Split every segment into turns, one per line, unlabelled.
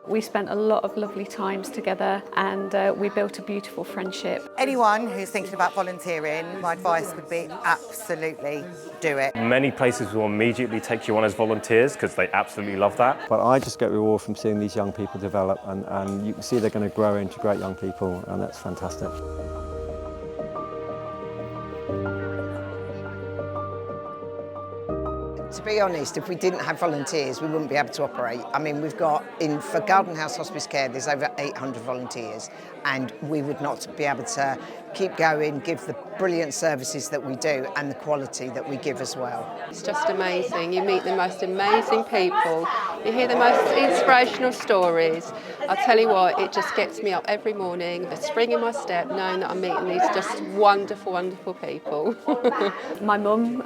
We spent a lot of lovely times together and we built a beautiful friendship.
Anyone who's thinking about volunteering, my advice would be absolutely do it.
Many places will immediately take you on as volunteers because they absolutely love that.
But I just get reward from seeing these young people develop, and you can see they're going to grow into great young people, and that's fantastic.
To be honest, if we didn't have volunteers, we wouldn't be able to operate. I mean, we've got, for Garden House Hospice Care, there's over 800 volunteers, and we would not be able to keep going, give the brilliant services that we do and the quality that we give as well.
It's just amazing. You meet the most amazing people. You hear the most inspirational stories. I'll tell you what, it just gets me up every morning, the spring in my step, knowing that I'm meeting these just wonderful, wonderful people.
My mum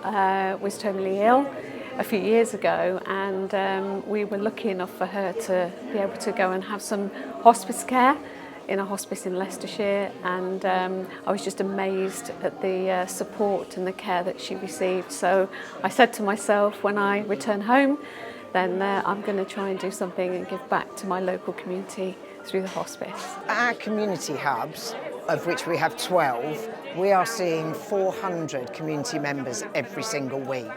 was terminally ill a few years ago, and we were lucky enough for her to be able to go and have some hospice care in a hospice in Leicestershire, and I was just amazed at the support and the care that she received. So I said to myself, when I return home, then I'm going to try and do something and give back to my local community through the hospice.
Our community hubs, of which we have 12, we are seeing 400 community members every single week.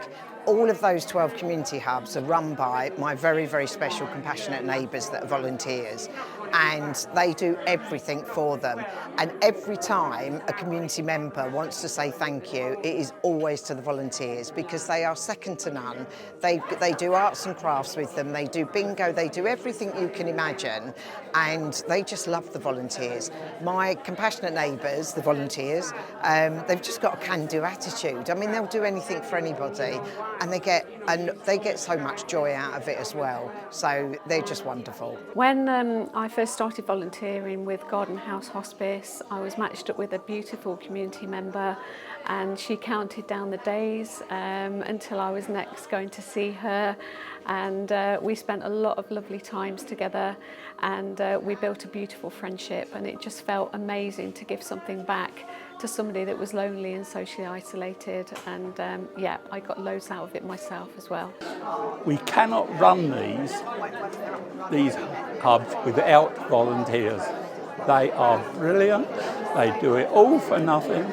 All of those 12 community hubs are run by my very, very special compassionate neighbours that are volunteers, and they do everything for them. And every time a community member wants to say thank you, it is always to the volunteers, because they are second to none. They do arts and crafts with them, they do bingo, they do everything you can imagine, and they just love the volunteers. My compassionate neighbours, the volunteers, they've just got a can-do attitude. I mean, they'll do anything for anybody, and they get so much joy out of it as well. So they're just wonderful.
When I first started volunteering with Garden House Hospice, I was matched up with a beautiful community member, and she counted down the days until I was next going to see her, and we spent a lot of lovely times together, and we built a beautiful friendship, and it just felt amazing to give something back to somebody that was lonely and socially isolated, and yeah, I got loads out of it myself as well.
We cannot run these hubs without volunteers. They are brilliant, they do it all for nothing,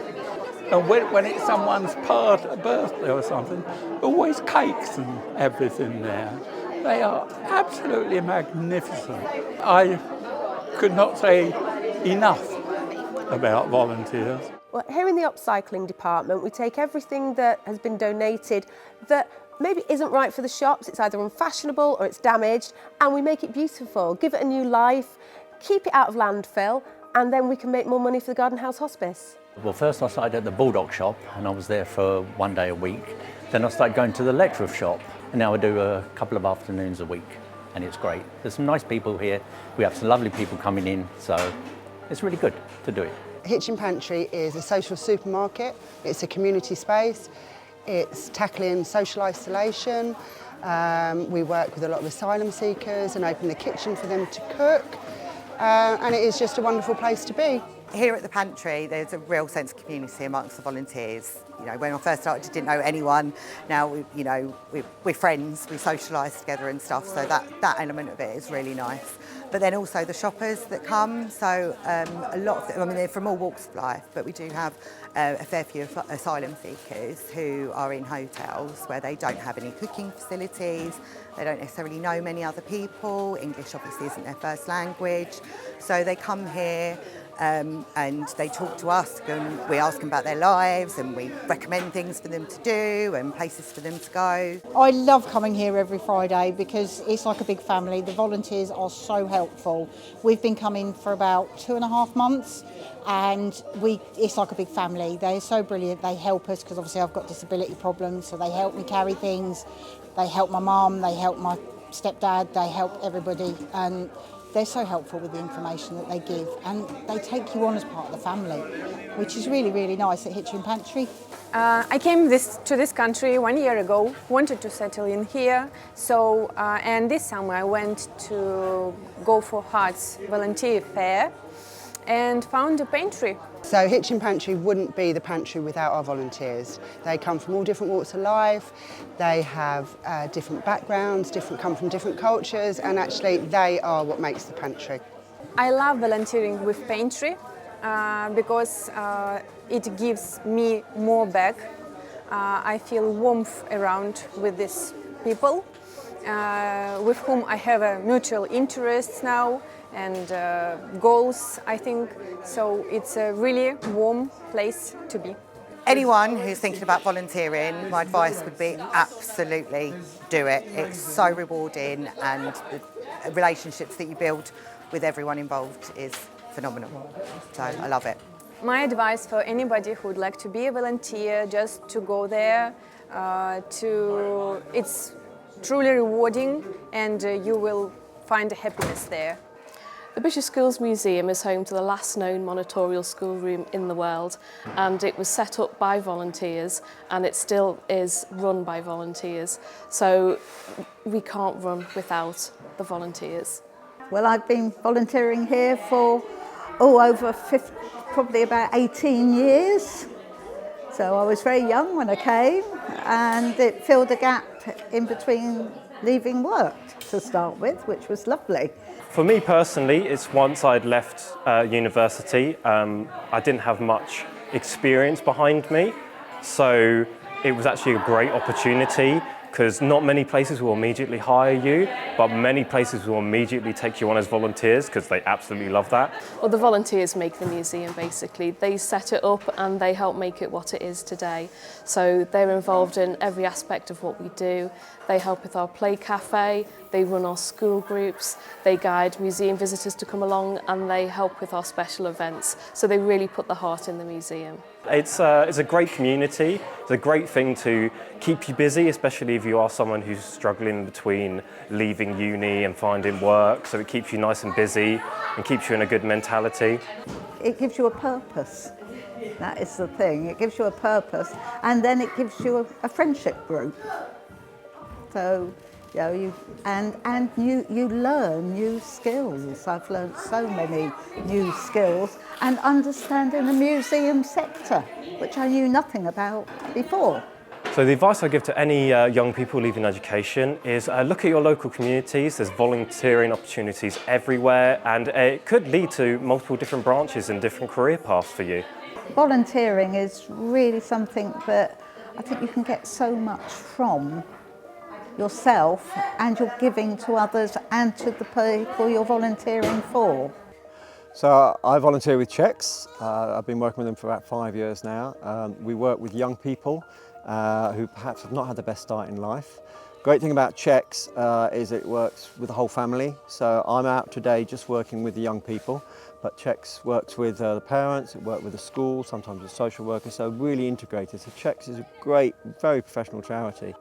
and when it's someone's birthday or something, always cakes and everything there. They are absolutely magnificent. I could not say enough about volunteers.
Well, here in the upcycling department, we take everything that has been donated that maybe isn't right for the shops, it's either unfashionable or it's damaged, and we make it beautiful, give it a new life, keep it out of landfill, and then we can make more money for the Garden House Hospice.
Well, first I started at the Bulldog shop, and I was there for 1 day a week. Then I started going to the Letchworth shop, and now I do a couple of afternoons a week, and it's great. There's some nice people here. We have some lovely people coming in, so it's really good to do it.
Hitchin Pantry is a social supermarket. It's a community space. It's tackling social isolation. We work with a lot of asylum seekers and open the kitchen for them to cook. And it is just a wonderful place to be.
Here at the pantry, there's a real sense of community amongst the volunteers. You know, when I first started, I didn't know anyone. Now, we're friends, we socialise together and stuff, so that element of it is really nice. But then also the shoppers that come, so a lot of them, I mean, they're from all walks of life, but we do have a fair few asylum seekers who are in hotels where they don't have any cooking facilities, they don't necessarily know many other people, English obviously isn't their first language, so they come here and they talk to us, and we ask them about their lives, and we recommend things for them to do and places for them to go.
I love coming here every Friday because it's like a big family. The volunteers are so helpful. We've been coming for about 2.5 months, and it's like a big family. They're so brilliant. They help us because obviously I've got disability problems, so they help me carry things. They help my mum, they help my stepdad, they help everybody, and they're so helpful with the information that they give, and they take you on as part of the family, which is really, really nice at Hitchin Pantry.
I came to this country 1 year ago, wanted to settle in here, so and this summer I went to GoVolHerts volunteer fair, and found a pantry.
So Hitchin Pantry wouldn't be the pantry without our volunteers. They come from all different walks of life, they have different backgrounds, come from different cultures, and actually they are what makes the pantry.
I love volunteering with pantry because it gives me more back. I feel warmth around with these people with whom I have a mutual interests now and goals, I think. So it's a really warm place to be.
Anyone who's thinking about volunteering, my advice would be absolutely do it. It's so rewarding, and the relationships that you build with everyone involved is phenomenal. So I love it.
My advice for anybody who would like to be a volunteer, just to go there. It's truly rewarding, and you will find a happiness there.
The British Schools Museum is home to the last known monitorial schoolroom in the world, and it was set up by volunteers, and it still is run by volunteers. So we can't run without the volunteers.
Well, I've been volunteering here for probably about 18 years. So I was very young when I came, and it filled a gap in between leaving work to start with, which was lovely.
For me personally, it's once I'd left university, I didn't have much experience behind me, so it was actually a great opportunity, because not many places will immediately hire you, but many places will immediately take you on as volunteers because they absolutely love that.
Well, the volunteers make the museum basically. They set it up and they help make it what it is today. So they're involved in every aspect of what we do. They help with our play cafe, they run our school groups, they guide museum visitors to come along, and they help with our special events. So they really put the heart in the museum.
It's a great community. It's a great thing to keep you busy, especially if you are someone who's struggling between leaving uni and finding work. So it keeps you nice and busy and keeps you in a good mentality.
It gives you a purpose. That is the thing. It gives you a purpose, and then it gives you a friendship group. So, you know, you learn new skills. I've learned so many new skills, and understanding the museum sector, which I knew nothing about before.
So the advice I give to any young people leaving education is look at your local communities. There's volunteering opportunities everywhere, and it could lead to multiple different branches and different career paths for you.
Volunteering is really something that I think you can get so much from yourself, and you're giving to others and to the people you're volunteering for.
So I volunteer with Czechs. I've been working with them for about 5 years now. We work with young people who perhaps have not had the best start in life. Great thing about Czechs is it works with the whole family. So I'm out today just working with the young people, but Czechs works with the parents, it works with the school, sometimes with social workers, so really integrated. So Czechs is a great, very professional charity.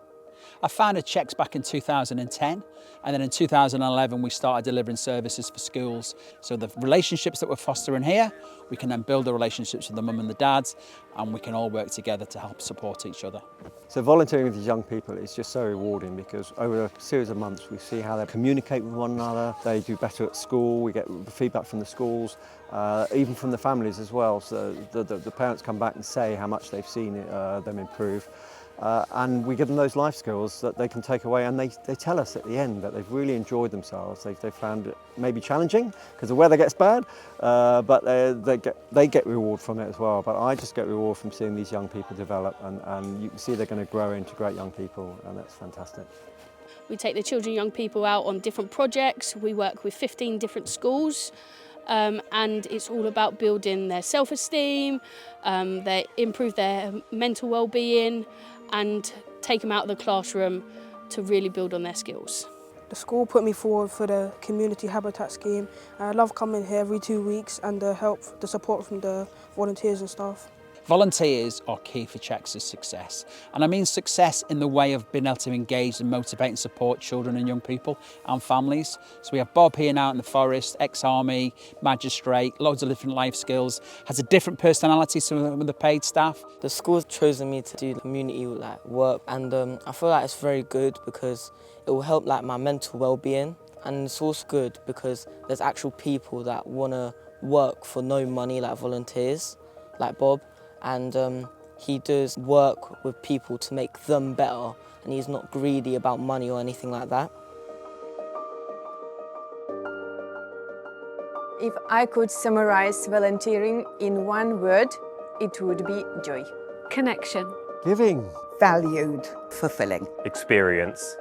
I founded Czechs back in 2010, and then in 2011 we started delivering services for schools. So the relationships that we're fostering here, we can then build the relationships with the mum and the dads, and we can all work together to help support each other.
So volunteering with these young people is just so rewarding, because over a series of months we see how they communicate with one another, they do better at school, we get feedback from the schools, even from the families as well. So the parents come back and say how much they've seen them improve. And we give them those life skills that they can take away, and they tell us at the end that they've really enjoyed themselves. They've found it maybe challenging because the weather gets bad, but they get reward from it as well. But I just get reward from seeing these young people develop, and you can see they're going to grow into great young people, and that's fantastic.
We take the children and young people out on different projects. We work with 15 different schools. And it's all about building their self-esteem, they improve their mental well-being, and take them out of the classroom to really build on their skills.
The school put me forward for the community habitat scheme. I love coming here every 2 weeks, and the support from the volunteers and staff.
Volunteers are key for Czechs' success, and I mean success in the way of being able to engage and motivate and support children and young people and families. So we have Bob here now in the forest, ex-army, magistrate, loads of different life skills, has a different personality to some of the paid staff.
The school's chosen me to do community work, and I feel like it's very good because it will help my mental well-being, and it's also good because there's actual people that want to work for no money like volunteers, like Bob, and he does work with people to make them better, and he's not greedy about money or anything like that.
If I could summarize volunteering in one word, it would be joy.
Connection.
Giving.
Valued.
Fulfilling.
Experience.